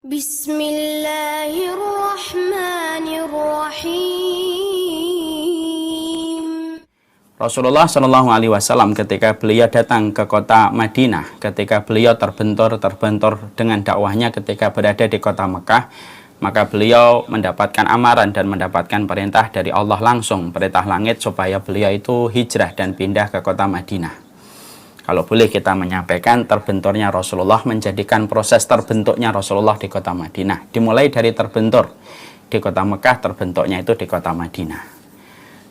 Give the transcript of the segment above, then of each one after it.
Bismillahirrahmanirrahim. Rasulullah Shallallahu Alaihi Wasallam ketika beliau datang ke kota Madinah, ketika beliau terbentur dengan dakwahnya ketika berada di kota Mekah, maka beliau mendapatkan amaran dan mendapatkan perintah dari Allah langsung, perintah langit supaya beliau itu hijrah dan pindah ke kota Madinah. Kalau boleh kita menyampaikan, terbenturnya Rasulullah menjadikan proses terbentuknya Rasulullah di kota Madinah. Dimulai dari terbentur di kota Mekah, terbentuknya itu di kota Madinah.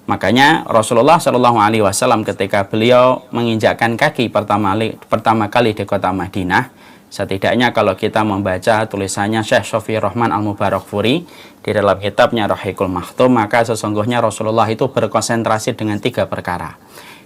Makanya Rasulullah Shallallahu Alaihi Wasallam ketika beliau menginjakkan kaki pertama kali di kota Madinah, setidaknya kalau kita membaca tulisannya Syekh Shofiyur Rahman Al-Mubarakfuri di dalam kitabnya Rahiqul Makhtum, maka sesungguhnya Rasulullah itu berkonsentrasi dengan 3 perkara.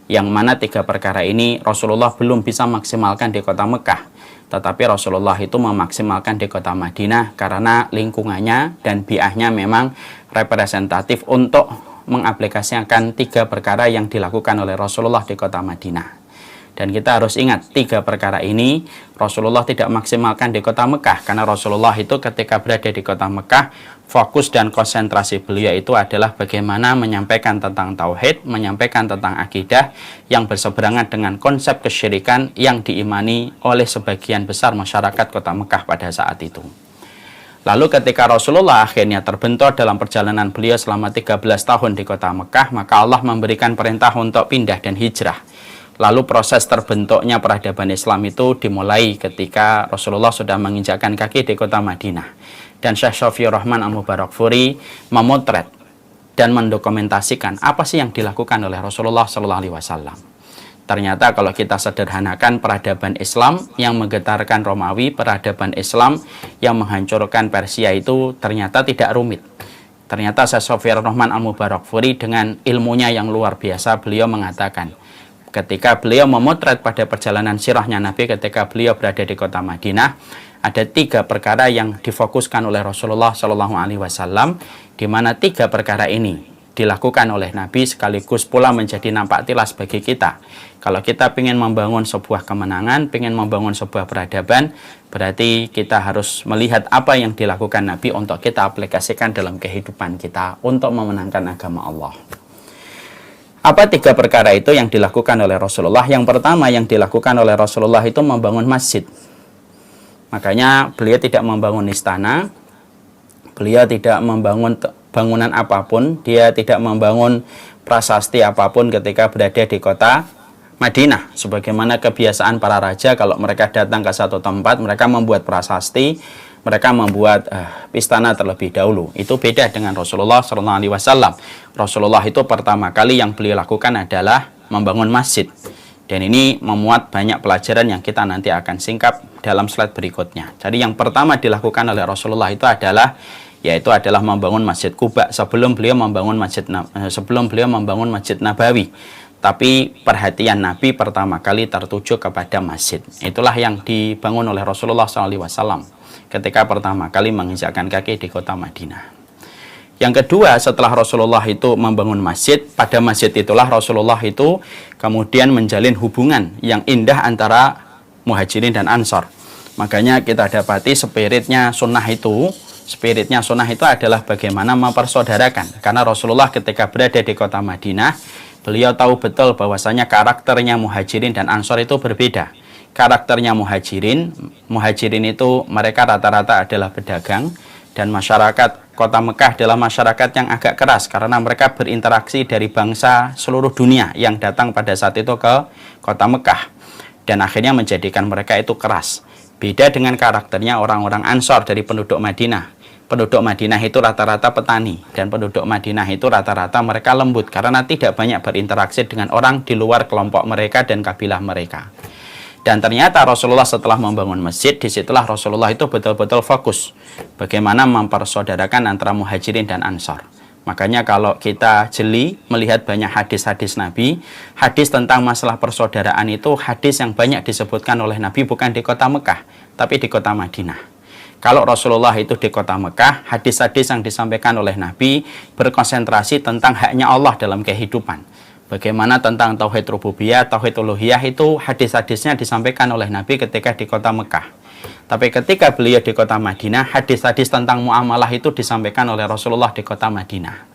Yang mana 3 perkara ini Rasulullah belum bisa maksimalkan di kota Mekah, tetapi Rasulullah itu memaksimalkan di kota Madinah karena lingkungannya dan biahnya memang representatif untuk mengaplikasikan 3 perkara yang dilakukan oleh Rasulullah di kota Madinah. Dan kita harus ingat, 3 perkara ini Rasulullah tidak maksimalkan di kota Mekah, karena Rasulullah itu ketika berada di kota Mekah, fokus dan konsentrasi beliau itu adalah bagaimana menyampaikan tentang tauhid, menyampaikan tentang akidah yang berseberangan dengan konsep kesyirikan yang diimani oleh sebagian besar masyarakat kota Mekah pada saat itu. Lalu ketika Rasulullah akhirnya terbentur dalam perjalanan beliau selama 13 tahun di kota Mekah, maka Allah memberikan perintah untuk pindah dan hijrah. Lalu proses terbentuknya peradaban Islam itu dimulai ketika Rasulullah sudah menginjakkan kaki di kota Madinah. Dan Syekh Shofiyur Rahman Al-Mubarakfuri memotret dan mendokumentasikan apa sih yang dilakukan oleh Rasulullah SAW. Ternyata kalau kita sederhanakan, peradaban Islam yang menggetarkan Romawi, peradaban Islam yang menghancurkan Persia itu ternyata tidak rumit. Ternyata Syekh Shofiyur Rahman Al-Mubarakfuri dengan ilmunya yang luar biasa, beliau mengatakan, ketika beliau memotret pada perjalanan sirahnya Nabi ketika beliau berada di kota Madinah, ada 3 perkara yang difokuskan oleh Rasulullah Shallallahu Alaihi Wasallam, di mana 3 perkara ini dilakukan oleh Nabi sekaligus pula menjadi nampak tilas bagi kita. Kalau kita ingin membangun sebuah kemenangan, ingin membangun sebuah peradaban, berarti kita harus melihat apa yang dilakukan Nabi untuk kita aplikasikan dalam kehidupan kita untuk memenangkan agama Allah. Apa 3 perkara itu yang dilakukan oleh Rasulullah? Yang pertama yang dilakukan oleh Rasulullah itu membangun masjid. Makanya beliau tidak membangun istana, beliau tidak membangun bangunan apapun, dia tidak membangun prasasti apapun ketika berada di kota Madinah. Sebagaimana kebiasaan para raja, kalau mereka datang ke satu tempat, mereka membuat prasasti, mereka membuat istana terlebih dahulu. Itu beda dengan Rasulullah SAW. Rasulullah itu pertama kali yang beliau lakukan adalah membangun masjid. Dan ini memuat banyak pelajaran yang kita nanti akan singkap dalam slide berikutnya. Jadi yang pertama dilakukan oleh Rasulullah itu adalah membangun Masjid Quba sebelum beliau membangun Masjid Nabawi. Tapi perhatian Nabi pertama kali tertuju kepada masjid. Itulah yang dibangun oleh Rasulullah SAW ketika pertama kali menginjakkan kaki di kota Madinah. Yang kedua, setelah Rasulullah itu membangun masjid, pada masjid itulah Rasulullah itu kemudian menjalin hubungan yang indah antara Muhajirin dan Ansor. Makanya kita dapati spiritnya sunnah itu adalah bagaimana mempersaudarakan. Karena Rasulullah ketika berada di kota Madinah, beliau tahu betul bahwasanya karakternya Muhajirin dan Ansor itu berbeda. Karakternya Muhajirin itu mereka rata-rata adalah pedagang, dan masyarakat kota Mekah adalah masyarakat yang agak keras karena mereka berinteraksi dari bangsa seluruh dunia yang datang pada saat itu ke kota Mekah, dan akhirnya menjadikan mereka itu keras. Beda dengan karakternya orang-orang Ansor dari penduduk Madinah. Penduduk Madinah itu rata-rata petani, dan penduduk Madinah itu rata-rata mereka lembut karena tidak banyak berinteraksi dengan orang di luar kelompok mereka dan kabilah mereka. Dan ternyata Rasulullah setelah membangun masjid, disitulah Rasulullah itu betul-betul fokus bagaimana mempersaudarakan antara Muhajirin dan Ansor. Makanya kalau kita jeli melihat banyak hadis-hadis Nabi, hadis tentang masalah persaudaraan itu hadis yang banyak disebutkan oleh Nabi bukan di kota Mekah, tapi di kota Madinah. Kalau Rasulullah itu di kota Mekah, hadis-hadis yang disampaikan oleh Nabi berkonsentrasi tentang haknya Allah dalam kehidupan. Bagaimana tentang tauhid rububiyah, tauhid uluhiyah itu hadis-hadisnya disampaikan oleh Nabi ketika di kota Mekah. Tapi ketika beliau di kota Madinah, hadis-hadis tentang muamalah itu disampaikan oleh Rasulullah di kota Madinah.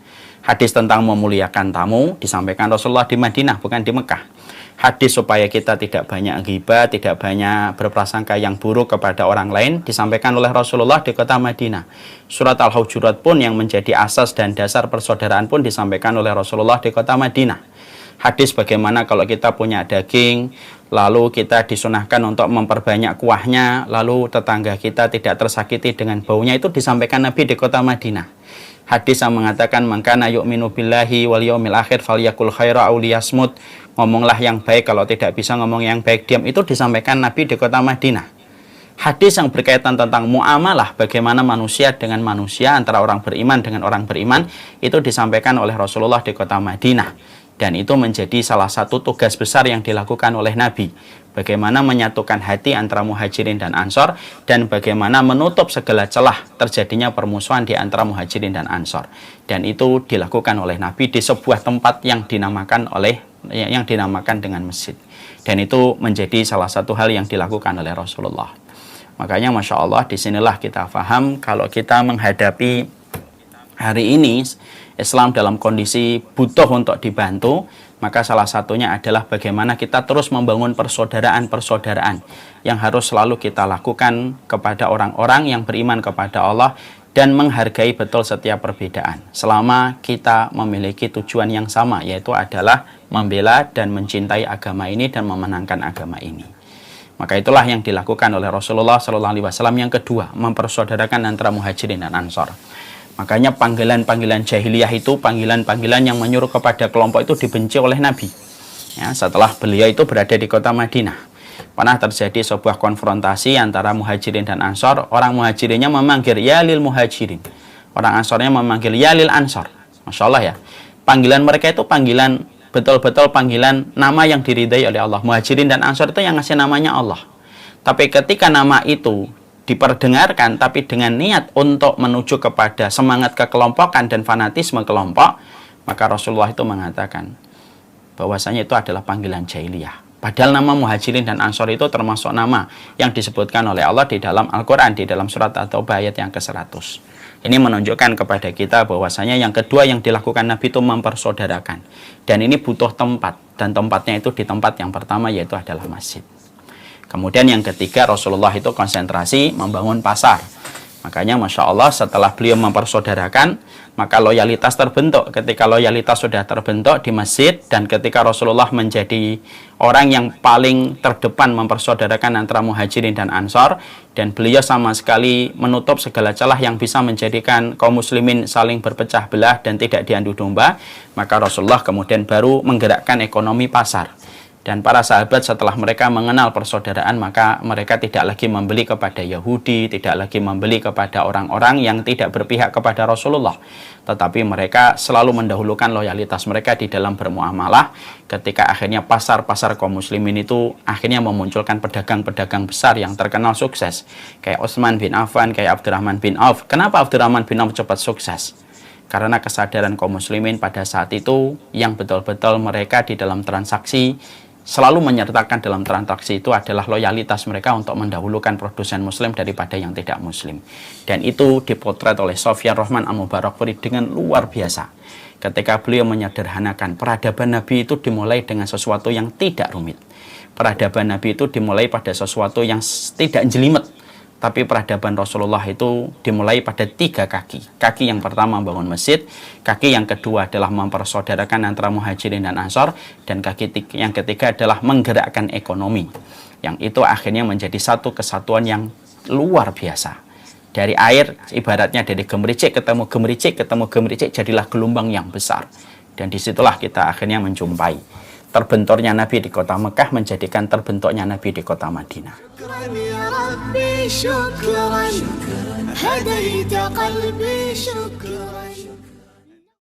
Hadis tentang memuliakan tamu disampaikan Rasulullah di Madinah, bukan di Mekah. Hadis supaya kita tidak banyak ghibah, tidak banyak berprasangka yang buruk kepada orang lain disampaikan oleh Rasulullah di kota Madinah. Surat Al-Hujurat pun yang menjadi asas dan dasar persaudaraan pun disampaikan oleh Rasulullah di kota Madinah. Hadis bagaimana kalau kita punya daging, lalu kita disunahkan untuk memperbanyak kuahnya, lalu tetangga kita tidak tersakiti dengan baunya, itu disampaikan Nabi di kota Madinah. Hadis yang mengatakan mangkana yu'minu billahi wal yaumil akhir falyakul khaira aw liyasmut, ngomonglah yang baik, kalau tidak bisa ngomong yang baik diam, itu disampaikan Nabi di kota Madinah. Hadis yang berkaitan tentang muamalah, bagaimana manusia dengan manusia, antara orang beriman dengan orang beriman, itu disampaikan oleh Rasulullah di kota Madinah. Dan itu menjadi salah satu tugas besar yang dilakukan oleh Nabi. Bagaimana menyatukan hati antara muhajirin dan ansor, dan bagaimana menutup segala celah terjadinya permusuhan di antara muhajirin dan ansor. Dan itu dilakukan oleh Nabi di sebuah tempat yang dinamakan dengan masjid. Dan itu menjadi salah satu hal yang dilakukan oleh Rasulullah. Makanya Masya Allah, disinilah kita paham kalau kita menghadapi hari ini Islam dalam kondisi butuh untuk dibantu, maka salah satunya adalah bagaimana kita terus membangun persaudaraan-persaudaraan yang harus selalu kita lakukan kepada orang-orang yang beriman kepada Allah dan menghargai betul setiap perbedaan selama kita memiliki tujuan yang sama, yaitu adalah membela dan mencintai agama ini dan memenangkan agama ini. Maka itulah yang dilakukan oleh Rasulullah SAW. Yang kedua, mempersaudarakan antara muhajirin dan ansor. Makanya panggilan-panggilan jahiliyah itu, panggilan-panggilan yang menyuruh kepada kelompok itu dibenci oleh Nabi. Ya, setelah beliau itu berada di kota Madinah, pernah terjadi sebuah konfrontasi antara muhajirin dan ansor. Orang muhajirinnya memanggil ya lil muhajirin, orang ansornya memanggil ya lil ansor. Masya Allah ya, panggilan mereka itu panggilan, betul-betul panggilan nama yang diridai oleh Allah. Muhajirin dan ansor itu yang ngasih namanya Allah. Tapi ketika nama itu diperdengarkan tapi dengan niat untuk menuju kepada semangat kekelompokan dan fanatisme kelompok, maka Rasulullah itu mengatakan bahwasanya itu adalah panggilan jahiliyah. Padahal nama muhajirin dan ansor itu termasuk nama yang disebutkan oleh Allah di dalam Al-Quran, di dalam surat At-Taubah ayat yang ke-100. Ini menunjukkan kepada kita bahwasanya yang kedua yang dilakukan Nabi itu mempersaudarakan. Dan ini butuh tempat, dan tempatnya itu di tempat yang pertama, yaitu adalah masjid. Kemudian yang ketiga, Rasulullah itu konsentrasi membangun pasar. Makanya Masya Allah, setelah beliau mempersaudarakan, maka loyalitas terbentuk. Ketika loyalitas sudah terbentuk di masjid, dan ketika Rasulullah menjadi orang yang paling terdepan mempersaudarakan antara muhajirin dan ansor, dan beliau sama sekali menutup segala celah yang bisa menjadikan kaum muslimin saling berpecah belah dan tidak diadu domba, maka Rasulullah kemudian baru menggerakkan ekonomi pasar. Dan para sahabat setelah mereka mengenal persaudaraan, maka mereka tidak lagi membeli kepada Yahudi, tidak lagi membeli kepada orang-orang yang tidak berpihak kepada Rasulullah. Tetapi mereka selalu mendahulukan loyalitas mereka di dalam bermuamalah, ketika akhirnya pasar-pasar kaum muslimin itu akhirnya memunculkan pedagang-pedagang besar yang terkenal sukses. Kayak Utsman bin Affan, kayak Abdurrahman bin Auf. Kenapa Abdurrahman bin Auf cepat sukses? Karena kesadaran kaum muslimin pada saat itu yang betul-betul mereka di dalam transaksi selalu menyertakan dalam transaksi itu adalah loyalitas mereka untuk mendahulukan produsen muslim daripada yang tidak muslim. Dan itu dipotret oleh Sofyan Rahman Al-Mubarakfuri dengan luar biasa. Ketika beliau menyederhanakan, peradaban Nabi itu dimulai dengan sesuatu yang tidak rumit. Peradaban Nabi itu dimulai pada sesuatu yang tidak jelimet. Tapi peradaban Rasulullah itu dimulai pada 3 kaki. Kaki yang pertama membangun masjid, kaki yang kedua adalah mempersaudarakan antara muhajirin dan ansor, dan kaki yang ketiga adalah menggerakkan ekonomi. Yang itu akhirnya menjadi satu kesatuan yang luar biasa. Dari air, ibaratnya dari gemericik ketemu gemericik, ketemu gemericik, jadilah gelombang yang besar. Dan disitulah kita akhirnya menjumpai terbenturnya Nabi di kota Mekah menjadikan terbentuknya Nabi di kota Madinah. شكرا هديت قلبي شكرا